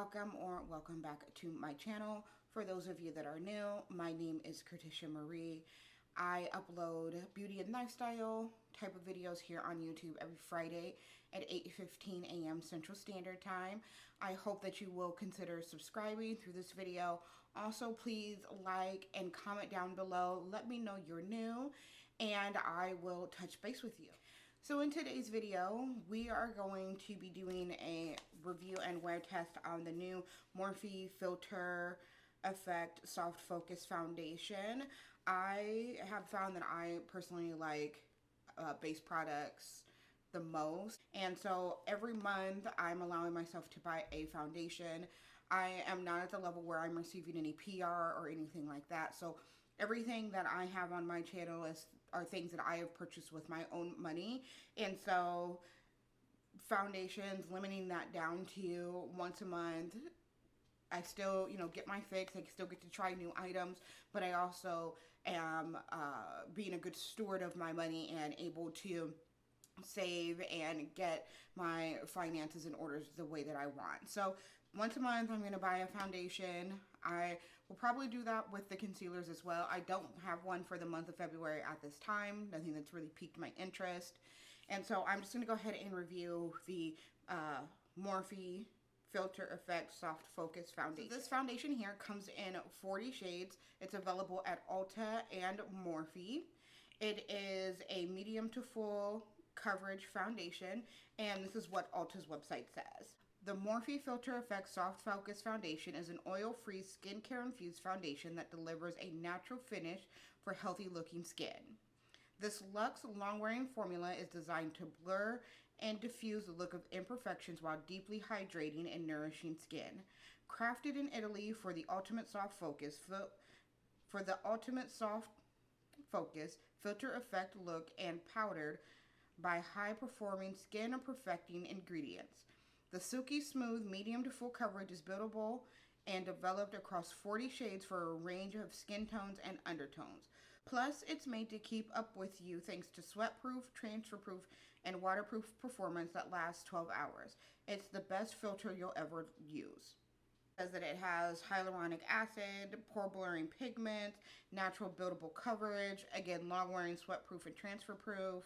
welcome or welcome back to my channel. For those of you that are new, my name is Catrice Marie. I upload beauty and lifestyle type of videos here on YouTube every Friday at 8:15 a.m. Central Standard Time. I hope that you will consider subscribing through this video. Also, please like and comment down below. Let me know you're new and I will touch base with you. So in today's video, we are going to be doing a review and wear test on the new Morphe Filter Effect Soft Focus Foundation. I have found that I personally like base products the most. And so every month I'm allowing myself to buy a foundation. I am not at the level where I'm receiving any PR or anything like that. So everything that I have on my channel are things that I have purchased with my own money. And so foundations, limiting that down to once a month. I still, get my fix. I still get to try new items, but I also am being a good steward of my money and able to save and get my finances in order the way that I want. So once a month I'm going to buy a foundation. I will probably do that with the concealers as well. I don't have one for the month of February at this time, nothing that's really piqued my interest. And so I'm just going to go ahead and review the Morphe Filter Effect Soft Focus Foundation. So this foundation here comes in 40 shades. It's available at Ulta and Morphe. It is a medium to full coverage foundation, and this is what Ulta's website says. The Morphe Filter Effect Soft Focus Foundation is an oil-free skincare-infused foundation that delivers a natural finish for healthy-looking skin. This luxe long-wearing formula is designed to blur and diffuse the look of imperfections while deeply hydrating and nourishing skin. Crafted in Italy for the ultimate soft focus, filter effect look, and powdered by high-performing skin-perfecting ingredients. The silky smooth medium to full coverage is buildable and developed across 40 shades for a range of skin tones and undertones. Plus, it's made to keep up with you thanks to sweat-proof, transfer-proof, and waterproof performance that lasts 12 hours. It's the best filter you'll ever use. It says that it has hyaluronic acid, pore-blurring pigment, natural buildable coverage, again, long-wearing, sweat-proof, and transfer-proof.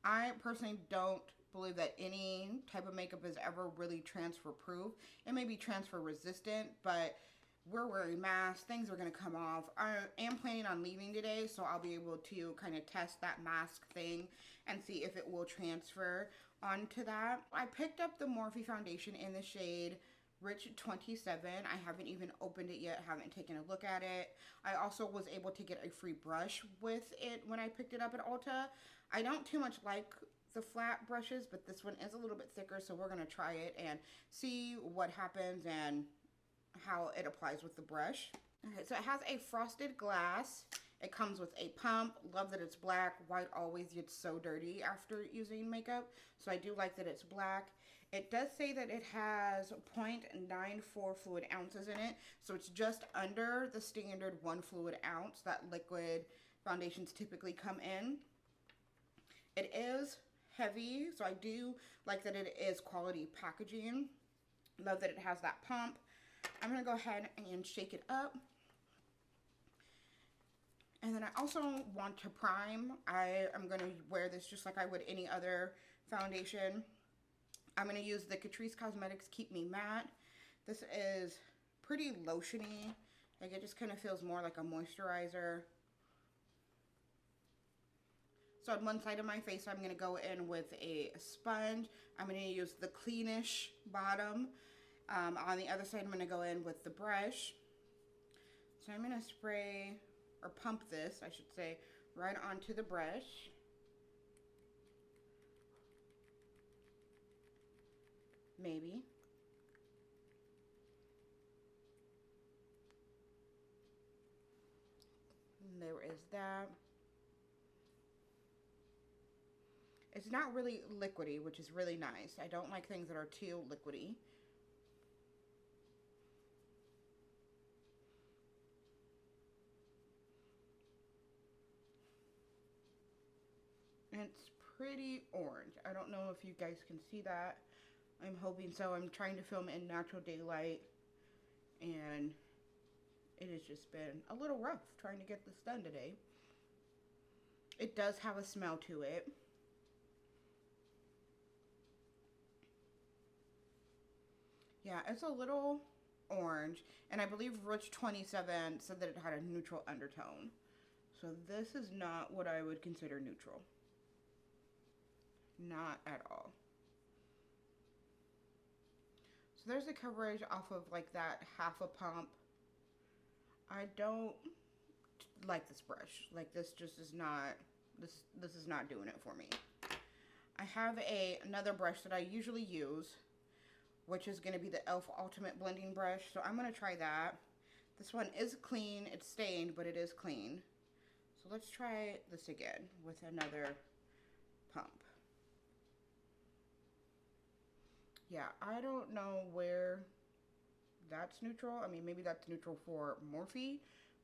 I personally don't believe that any type of makeup is ever really transfer proof. It may be transfer resistant, but we're wearing masks. Things are going to come off. I am planning on leaving today, so I'll be able to kind of test that mask thing and see if it will transfer onto that. I picked up the Morphe foundation in the shade Rich 27. I haven't even opened it yet, haven't taken a look at it. I also was able to get a free brush with it when I picked it up at Ulta. I don't too much like the flat brushes, but this one is a little bit thicker, so we're going to try it and see what happens and how it applies with the brush. Okay, so it has a frosted glass. It comes with a pump. Love that it's black. White always gets so dirty after using makeup, so I do like that it's black. It does say that it has 0.94 fluid ounces in it, so it's just under the standard 1 fluid ounce that liquid foundations typically come in. It is heavy, so I do like that it is quality packaging. Love that it has that pump. I'm going to go ahead and shake it up. And then I also want to prime. I am going to wear this just like I would any other foundation. I'm going to use the Catrice Cosmetics Keep Me Matte. This is pretty lotiony. Like, it just kind of feels more like a moisturizer. So on one side of my face, I'm going to go in with a sponge. I'm going to use the cleanish bottom. On the other side, I'm going to go in with the brush. So I'm going to spray, or pump this, I should say, right onto the brush. Maybe. And there is that. It's not really liquidy, which is really nice. I don't like things that are too liquidy. It's pretty orange. I don't know if you guys can see that. I'm hoping so. I'm trying to film in natural daylight, and it has just been a little rough trying to get this done today. It does have a smell to it. Yeah, it's a little orange, and I believe Rich 27 said that it had a neutral undertone. So this is not what I would consider neutral. Not at all. So there's the coverage off of like that half a pump. I don't like this brush. Like this just is not, this is not doing it for me. I have another brush that I usually use, which is going to be the e.l.f. Ultimate Blending Brush. So I'm going to try that. This one is clean. It's stained, but it is clean. So let's try this again with another pump. Yeah, I don't know where that's neutral. I mean, maybe that's neutral for Morphe,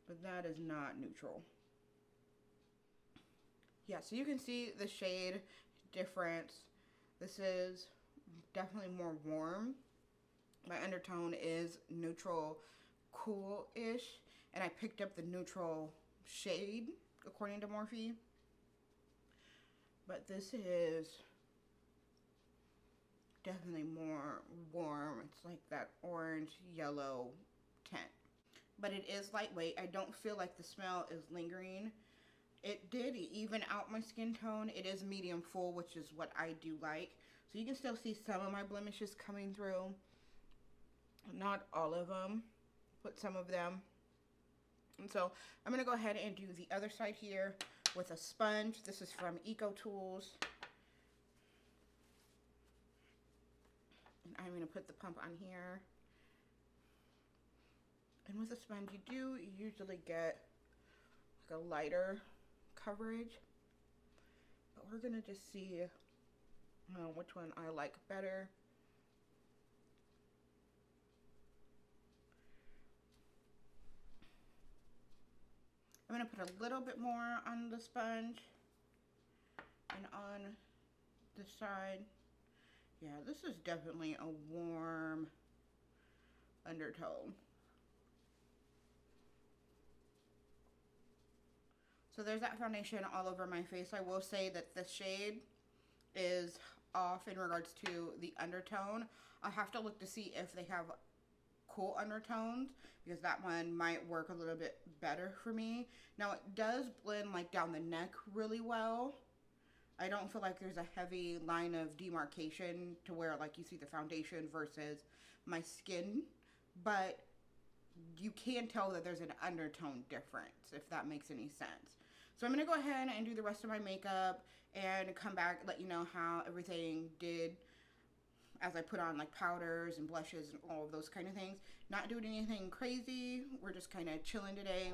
but that is not neutral. Yeah, so you can see the shade difference. This is definitely more warm. My undertone is neutral, cool-ish, and I picked up the neutral shade according to Morphe. But this is definitely more warm. It's like that orange yellow tint. But it is lightweight. I don't feel like the smell is lingering. It did even out my skin tone. It is medium full, which is what I do like. So you can still see some of my blemishes coming through. Not all of them, but some of them. And so I'm going to go ahead and do the other side here with a sponge. This is from Eco Tools. And I'm going to put the pump on here. And with a sponge, you do usually get like a lighter coverage. But we're going to just see which one I like better. I'm going to put a little bit more on the sponge and on this side. Yeah, this is definitely a warm undertone. So there's that foundation all over my face. I will say that the shade is off in regards to the undertone. I'll have to look to see if they have cool undertones, because that one might work a little bit better for me. Now it does blend like down the neck really well. I don't feel like there's a heavy line of demarcation to where like you see the foundation versus my skin, but you can tell that there's an undertone difference, if that makes any sense. So I'm going to go ahead and do the rest of my makeup and come back, let you know how everything did as I put on like powders and blushes and all of those kind of things. Not doing anything crazy. We're just kind of chilling today.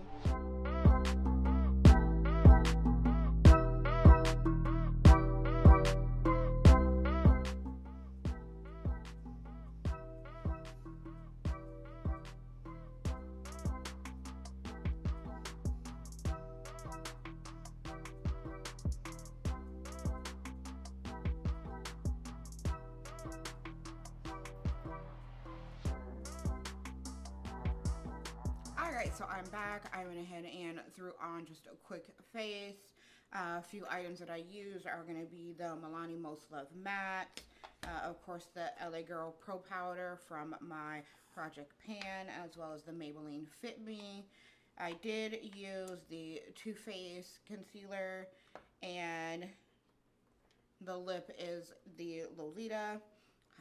Alright, so I'm back. I went ahead and threw on just a quick face. A few items that I use are going to be the Milani Most Love Matte. Of course, the LA Girl Pro Powder from my Project Pan, as well as the Maybelline Fit Me. I did use the Too Faced concealer, and the lip is the Lollita.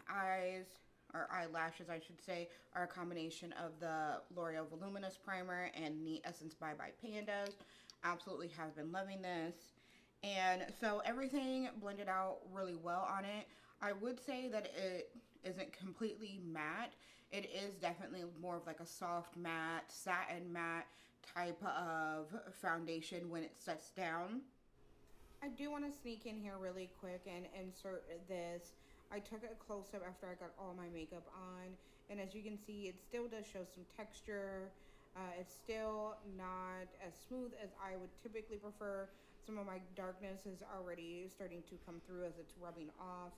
Eyes, or eyelashes I should say, are a combination of the L'Oreal Voluminoius primer and the Essence Bye Bye Pandas. Absolutely have been loving this. And so everything blended out really well on it. I would say that it isn't completely matte. It is definitely more of like a soft matte, satin matte type of foundation when it sets down. I do want to sneak in here really quick and insert this. I took a close-up after I got all my makeup on, and as you can see, it still does show some texture. It's still not as smooth as I would typically prefer. Some of my darkness is already starting to come through as it's rubbing off.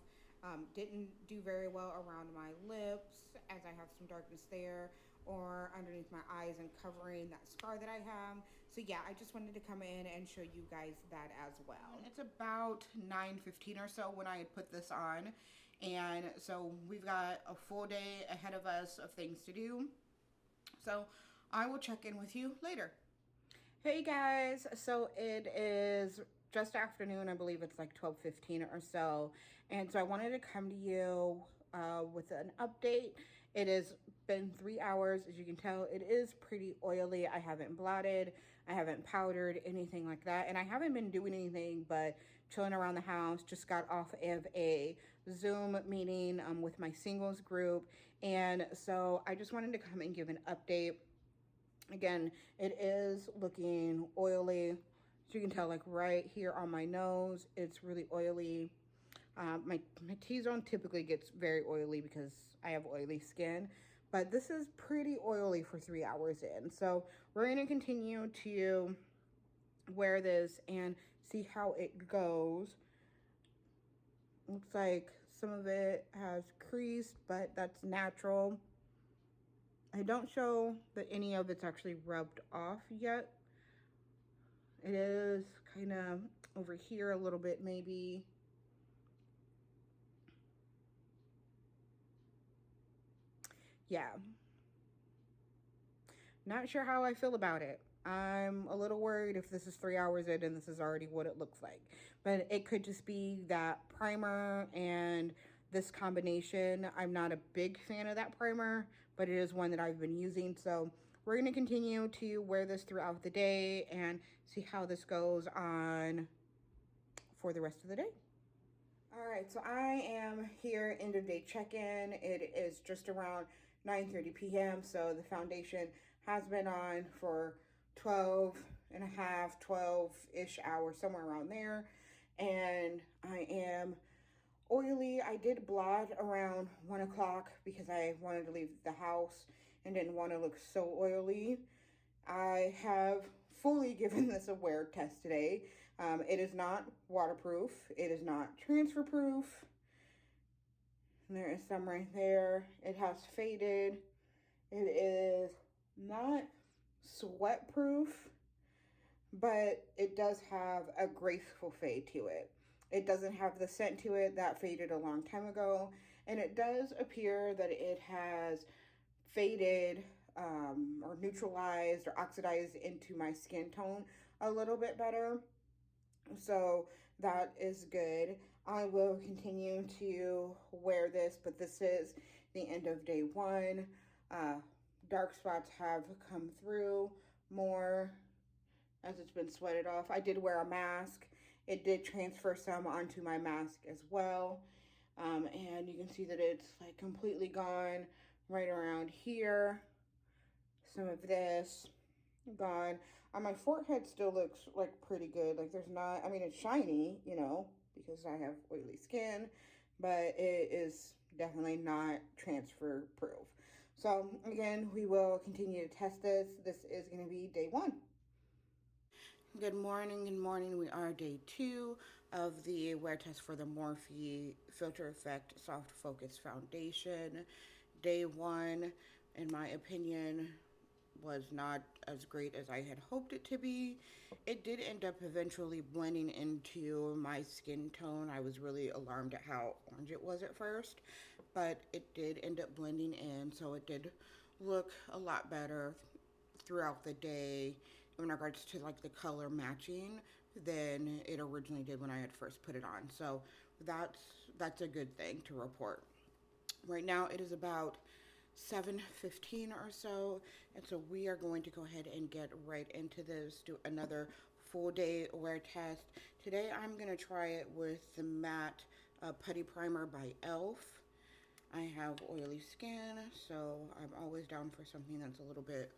Didn't do very well around my lips as I have some darkness there, or underneath my eyes and covering that scar that I have. So yeah, I just wanted to come in and show you guys that as well. It's about 9:15 or so when I had put this on. And so we've got a full day ahead of us of things to do. So I will check in with you later. Hey guys, so it is just afternoon. I believe it's like 12:15 or so. And so I wanted to come to you with an update. It has been 3 hours. As you can tell, it is pretty oily. I haven't blotted, I haven't powdered, anything like that. And I haven't been doing anything but chilling around the house. Just got off of a Zoom meeting with my singles group. And so I just wanted to come and give an update. Again, it is looking oily. As you can tell, like right here on my nose, it's really oily. My T-zone typically gets very oily because I have oily skin, but this is pretty oily for 3 hours in. So we're going to continue to wear this and see how it goes. Looks like some of it has creased, but that's natural. I don't show that any of it's actually rubbed off yet. It is kind of over here a little bit maybe. Yeah. Not sure how I feel about it. I'm a little worried if this is 3 hours in and this is already what it looks like. But it could just be that primer and this combination. I'm not a big fan of that primer, but it is one that I've been using. So we're going to continue to wear this throughout the day and see how this goes on for the rest of the day. All right, so I am here, end of day check-in. It is just around 9:30 p.m. So the foundation has been on for 12 and a half, 12-ish hours, somewhere around there. And I am oily. I did blot around 1 o'clock because I wanted to leave the house and didn't want to look so oily. I have fully given this a wear test today. It is not waterproof. It is not transfer proof. And there is some right there. It has faded. It is not sweat proof, but it does have a graceful fade to it. It doesn't have the scent to it that faded a long time ago. And it does appear that it has faded or neutralized or oxidized into my skin tone a little bit better. So that is good. I will continue to wear this, but this is the end of day one. Dark spots have come through more as it's been sweated off. I did wear a mask. It did transfer some onto my mask as well. And you can see that it's like completely gone right around here. Some of this gone. On my forehead still looks like pretty good. Like there's not, I mean, it's shiny, you know, because I have oily skin, but it is definitely not transfer proof. So again, we will continue to test this. This is going to be day one. Good morning, good morning. We are day two of the wear test for the Morphe Filter Effect Soft Focus Foundation. Day one, in my opinion, was not as great as I had hoped it to be. It did end up eventually blending into my skin tone. I was really alarmed at how orange it was at first, but it did end up blending in, so it did look a lot better throughout the day in regards to like the color matching than it originally did when I had first put it on. So that's a good thing to report. Right now it is about 7:15 or so, and so we are going to go ahead and get right into this, do another full day wear test. Today I'm going to try it with the matte putty primer by e.l.f. I have oily skin, so I'm always down for something that's a little bit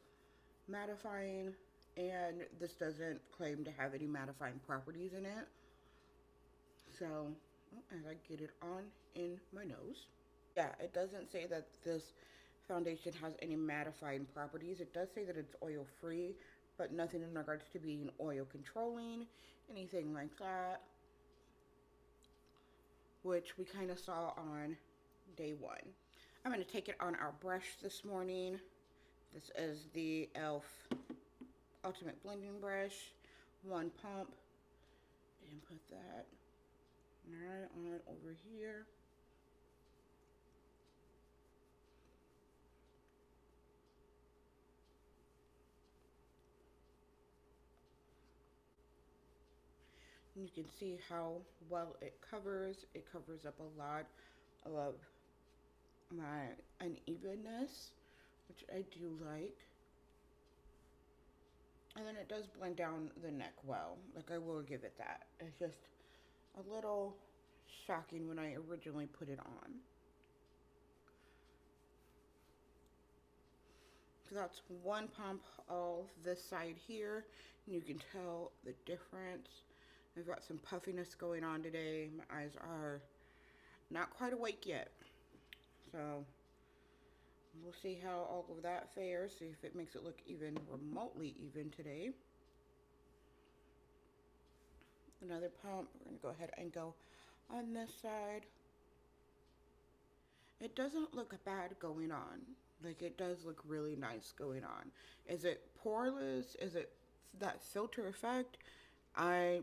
mattifying, and this doesn't claim to have any mattifying properties in it. So as I get it on in my nose, yeah, it doesn't say that this foundation has any mattifying properties. It does say that it's oil free, but nothing in regards to being oil controlling, anything like that. which we kind of saw on day 1. I'm going to take it on our brush this morning. This is the e.l.f. Ultimate Blending Brush, 1 pump, and put that right on over here. You can see how well it covers. It covers up a lot of my unevenness, which I do like. And then it does blend down the neck well. Like, I will give it that. It's just a little shocking when I originally put it on. So that's 1 pump of this side here. And you can tell the difference. I've got some puffiness going on today. My eyes are not quite awake yet. So we'll see how all of that fares, see if it makes it look even remotely even today. Another pump. We're going to go ahead and go on this side. It doesn't look bad going on. Like, it does look really nice going on. Is it poreless? Is it that filter effect? I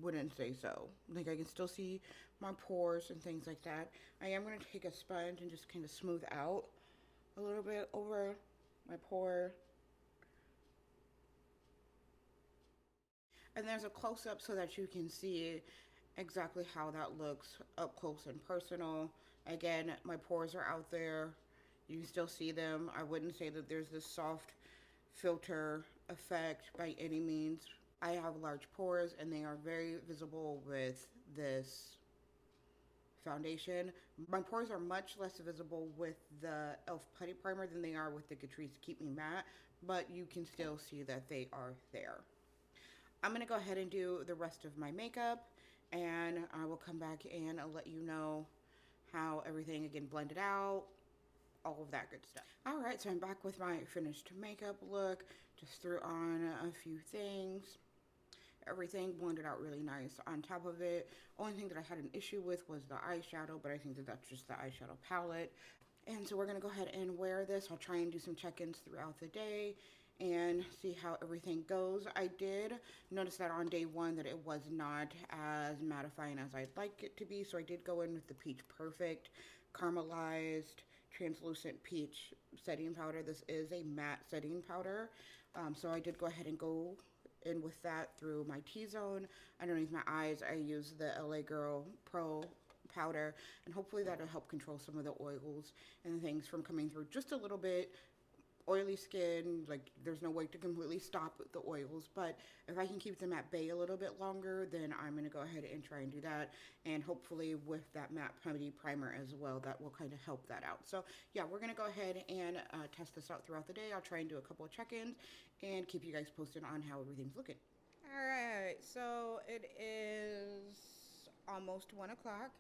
wouldn't say so. Like, I can still see my pores and things like that. I am going to take a sponge and just kind of smooth out a little bit over my pore. And there's a close-up so that you can see exactly how that looks up close and personal. Again, my pores are out there. You can still see them. I wouldn't say that there's this soft filter effect by any means. I have large pores and they are very visible with this foundation. My pores are much less visible with the e.l.f. Putty Primer than they are with the Catrice Keep Me Matte, but you can still see that they are there. I'm going to go ahead and do the rest of my makeup, and I will come back and I'll let you know how everything again blended out, all of that good stuff. All right, so I'm back with my finished makeup look. Just threw on a few things. Everything blended out really nice on top of it. Only thing that I had an issue with was the eyeshadow, but I think that that's just the eyeshadow palette. And so we're going to go ahead and wear this. I'll try and do some check-ins throughout the day and see how everything goes. I did notice that on day 1 that it was not as mattifying as I'd like it to be, so I did go in with the Peach Perfect caramelized translucent peach setting powder. This is a matte setting powder, so I did go ahead and go in with that through my T-zone. Underneath my eyes, I use the LA Girl Pro powder, and hopefully that'll help control some of the oils and things from coming through just a little bit. Oily skin, like, there's no way to completely stop the oils, but if I can keep them at bay a little bit longer, then I'm going to go ahead and try and do that, and hopefully with that matte putty primer as well, that will kind of help that out. So yeah, we're going to go ahead and test this out throughout the day. I'll try and do a couple of check-ins and keep you guys posted on how everything's looking. All right, so it is almost 1 o'clock.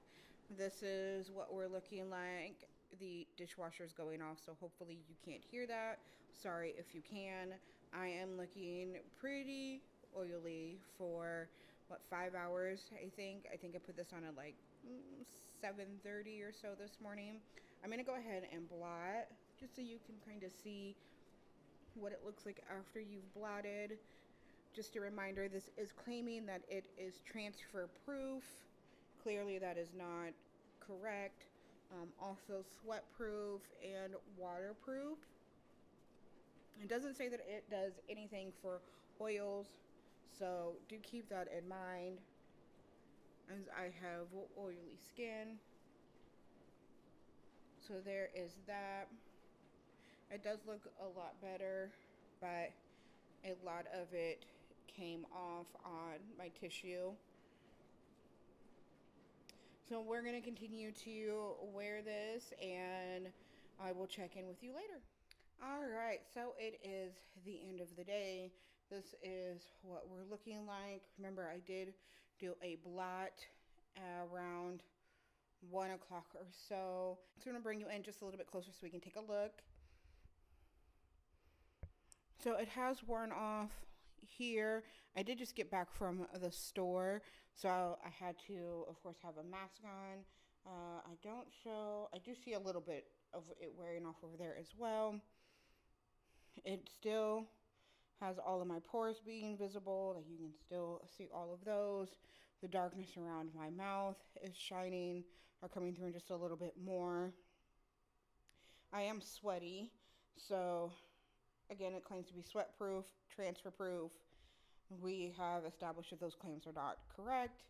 This is what we're looking like. The dishwasher is going off, so hopefully you can't hear that. Sorry if you can. I am looking pretty oily for, what, 5 hours, I think. I think I put this on at like 7:30 or so this morning. I'm going to go ahead and blot just so you can kind of see what it looks like after you've blotted. Just a reminder, this is claiming that it is transfer proof. Clearly that is not correct. Also sweat proof and waterproof. It doesn't say that it does anything for oils, so do keep that in mind, as I have oily skin. So there is that. It does look a lot better, but a lot of it came off on my tissue. So we're going to continue to wear this, and I will check in with you later. All right, so it is the end of the day. This is what we're looking like. Remember, I did do a blot around 1 o'clock or so. So I'm going to bring you in just a little bit closer so we can take a look. So it has worn off here. I did just get back from the store, so I had to, of course, have a mask on. I do see a little bit of it wearing off over there as well. It still has all of my pores being visible, like you can still see all of those. The darkness around my mouth is shining or coming through just a little bit more. I am sweaty, so again, it claims to be sweat proof, transfer proof. We have established that those claims are not correct.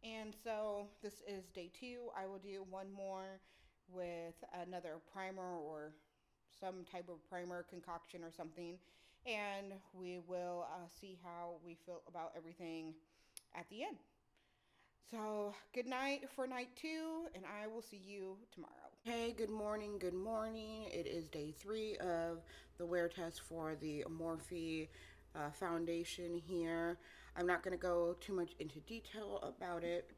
And so this is day 2. I will do one more with another primer or some type of primer concoction or something. And we will see how we feel about everything at the end. So good night for night 2, and I will see you tomorrow. Hey, good morning, good morning. It is day 3 of the wear test for the Morphe foundation here. I'm not going to go too much into detail about it.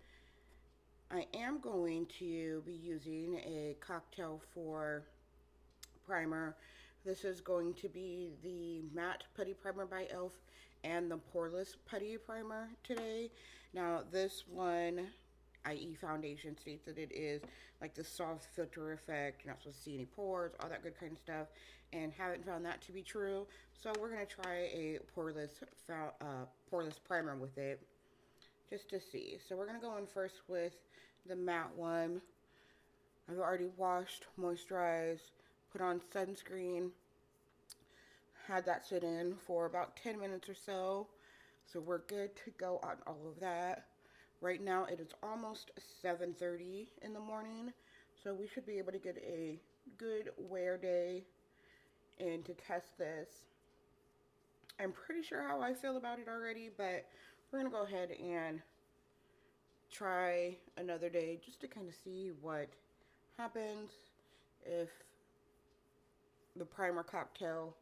I am going to be using a cocktail for primer. This is going to be the matte putty primer by e.l.f. and the poreless putty primer today. Now this one, i.e. foundation, states that it is like the soft filter effect. You're not supposed to see any pores, all that good kind of stuff, and haven't found that to be true. So we're going to try a poreless primer with it just to see. So we're going to go in first with the matte one. I've already washed, moisturized, put on sunscreen, had that sit in for about 10 minutes or so. So we're good to go on all of that. Right now it is almost 7:30 in the morning, so we should be able to get a good wear day and to test this. I'm pretty sure how I feel about it already, but we're gonna go ahead and try another day just to kind of see what happens, if the primer cocktail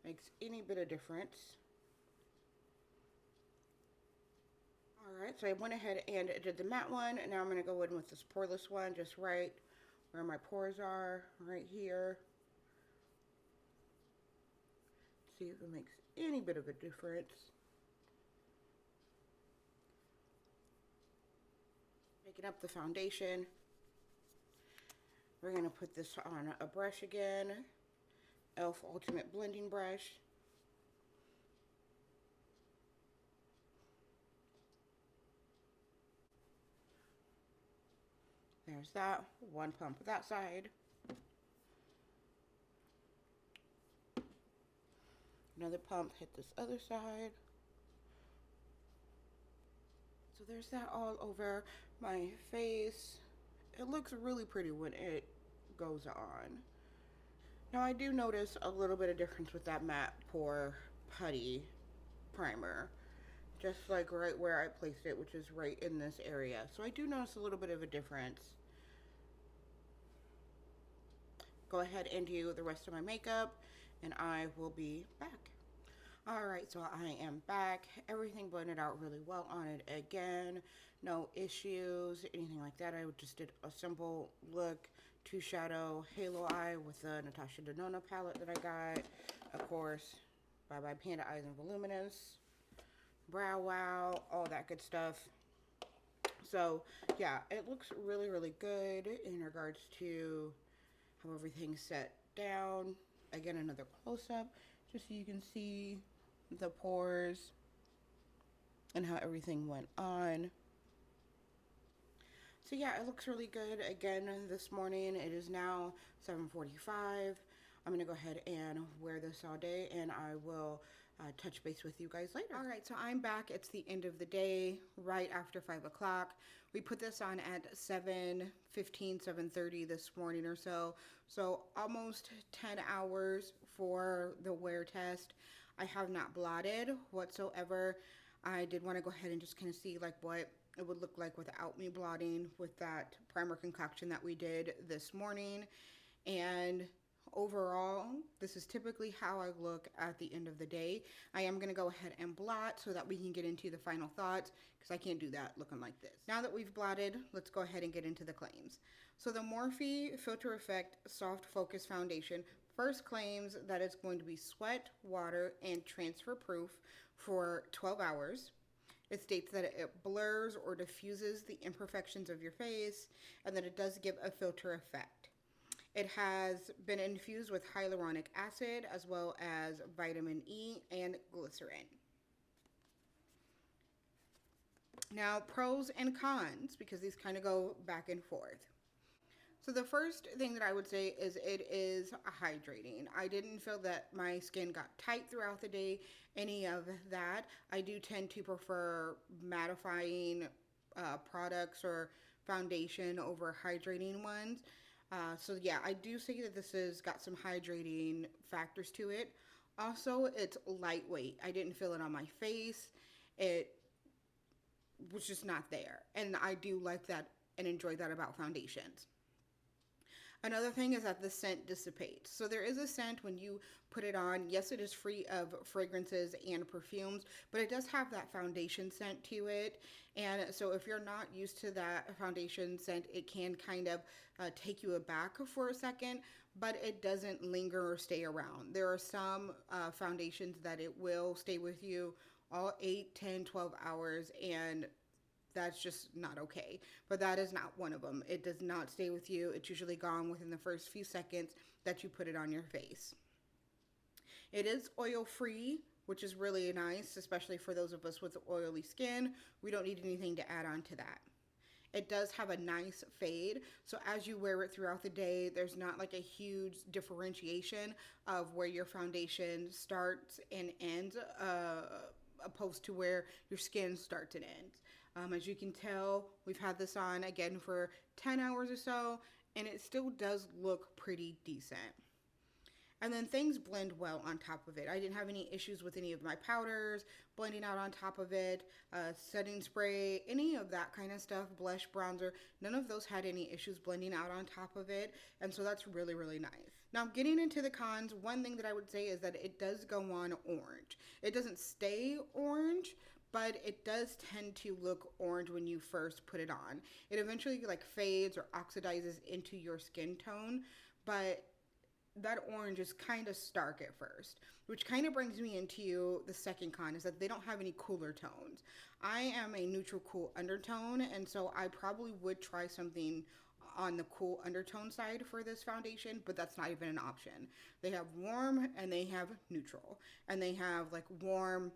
makes any bit of difference. Alright, so I went ahead and did the matte one, and now I'm going to go in with this poreless one, just right where my pores are, right here. See if it makes any bit of a difference. Picking up the foundation. We're going to put this on a brush again. e.l.f. Ultimate Blending Brush. There's that. One pump that side. Another pump hit this other side. So there's that all over my face. It looks really pretty when it goes on. Now I do notice a little bit of difference with that matte pore putty primer. Just like right where I placed it, which is right in this area. So I do notice a little bit of a difference. Go ahead and do the rest of my makeup, and I will be back. Alright, so I am back. Everything blended out really well on it again. No issues, anything like that. I just did a simple look, 2 shadow halo eye with the Natasha Denona palette that I got. Of course, by Panda Eyes and Voluminoius. Brow wow, all that good stuff. So yeah, it looks really, really good in regards to how everything's set down. Again, another close-up just so you can see the pores and how everything went on. So yeah, it looks really good. Again, this morning, it is now 7:45. I'm gonna go ahead and wear this all day, and I will touch base with you guys later. All right, so I'm back. It's the end of the day, right after 5 o'clock. We put this on at 7:15, 7:30 this morning or so. So almost 10 hours for the wear test. I have not blotted whatsoever. I did want to go ahead and just kind of see like what it would look like without me blotting with that primer concoction that we did this morning. And overall, this is typically how I look at the end of the day. I am going to go ahead and blot so that we can get into the final thoughts, because I can't do that looking like this. Now that we've blotted, let's go ahead and get into the claims. So the Morphe Filter Effect Soft Focus Foundation first claims that it's going to be sweat, water, and transfer proof for 12 hours. It states that it blurs or diffuses the imperfections of your face, and that it does give a filter effect. It has been infused with hyaluronic acid as well as vitamin E and glycerin. Now, pros and cons, because these kind of go back and forth. So the first thing that I would say is it is hydrating. I didn't feel that my skin got tight throughout the day, any of that. I do tend to prefer mattifying products or foundation over hydrating ones. So yeah, I do say that this has got some hydrating factors to it. Also, it's lightweight. I didn't feel it on my face. It was just not there. And I do like that and enjoy that about foundations. Another thing is that the scent dissipates. So there is a scent when you put it on. Yes, it is free of fragrances and perfumes, but it does have that foundation scent to it. And so if you're not used to that foundation scent, it can kind of take you aback for a second, but it doesn't linger or stay around. There are some foundations that it will stay with you all 8, 10, 12 hours, and that's just not okay. But that is not one of them. It does not stay with you. It's usually gone within the first few seconds that you put it on your face. It is oil free, which is really nice, especially for those of us with oily skin. We don't need anything to add on to that. It does have a nice fade, so as you wear it throughout the day, there's not like a huge differentiation of where your foundation starts and ends, opposed to where your skin starts and ends. As you can tell, we've had this on again for 10 hours or so, and it still does look pretty decent. And then things blend well on top of it. I didn't have any issues with any of my powders blending out on top of it, setting spray, any of that kind of stuff, blush, bronzer. None of those had any issues blending out on top of it, and so that's really, really nice. Now, getting into the cons, one thing that I would say is that it does go on orange. It doesn't stay orange, but it does tend to look orange when you first put it on. It eventually like fades or oxidizes into your skin tone, but that orange is kind of stark at first, which kind of brings me into the second con, is that they don't have any cooler tones. I am a neutral cool undertone, and so I probably would try something on the cool undertone side for this foundation, but that's not even an option. They have warm and they have neutral, and they have like warm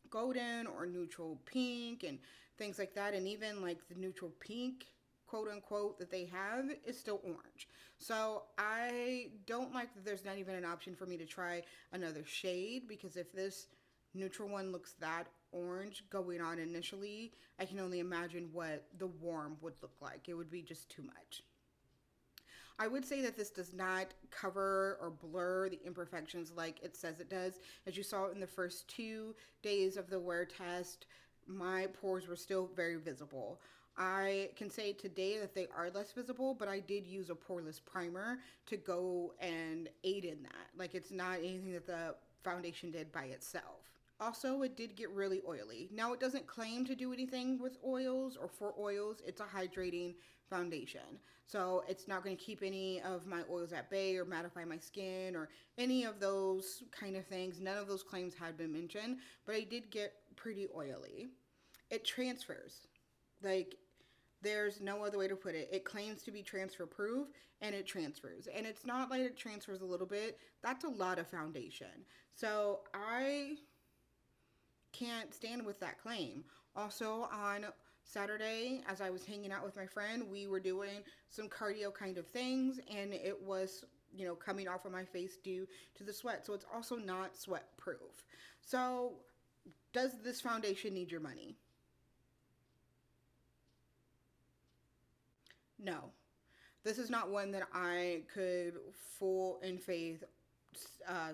golden or neutral pink and things like that, and even like the neutral pink quote unquote that they have is still orange. So I don't like that there's not even an option for me to try another shade, because if this neutral one looks that orange going on initially, I can only imagine what the warm would look like. It would be just too much. I would say that this does not cover or blur the imperfections like it says it does. As you saw in the first 2 days of the wear test, my pores were still very visible. I can say today that they are less visible, but I did use a poreless primer to go and aid in that. Like, it's not anything that the foundation did by itself. Also, it did get really oily. Now, it doesn't claim to do anything with oils or for oils. It's a hydrating foundation. So it's not going to keep any of my oils at bay or mattify my skin or any of those kind of things. None of those claims had been mentioned, but I did get pretty oily. It transfers. Like, there's no other way to put it. It claims to be transfer proof, and it transfers. And it's not like it transfers a little bit. That's a lot of foundation. So I can't stand with that claim. Also, on Saturday, as I was hanging out with my friend, we were doing some cardio kind of things, and it was, coming off of my face due to the sweat. So it's also not sweat proof. So does this foundation need your money? No. This is not one that I could full in faith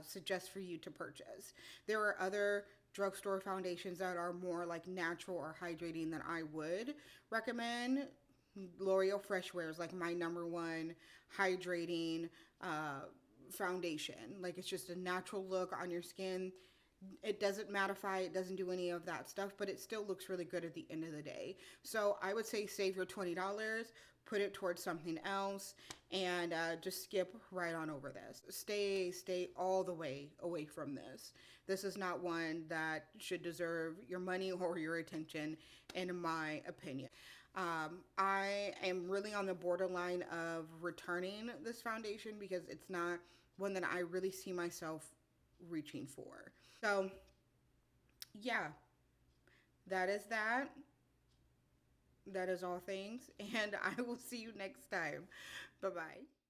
suggest for you to purchase. There are other drugstore foundations that are more like natural or hydrating that I would recommend. L'Oreal Fresh Wear is like my number one hydrating foundation. Like, it's just a natural look on your skin. It doesn't mattify, it doesn't do any of that stuff, but it still looks really good at the end of the day. So I would say save your $20, put it towards something else, and just skip right on over this. Stay all the way away from this. This is not one that should deserve your money or your attention, in my opinion. I am really on the borderline of returning this foundation because it's not one that I really see myself reaching for. So, yeah, that is that. That is all things, and I will see you next time. Bye bye.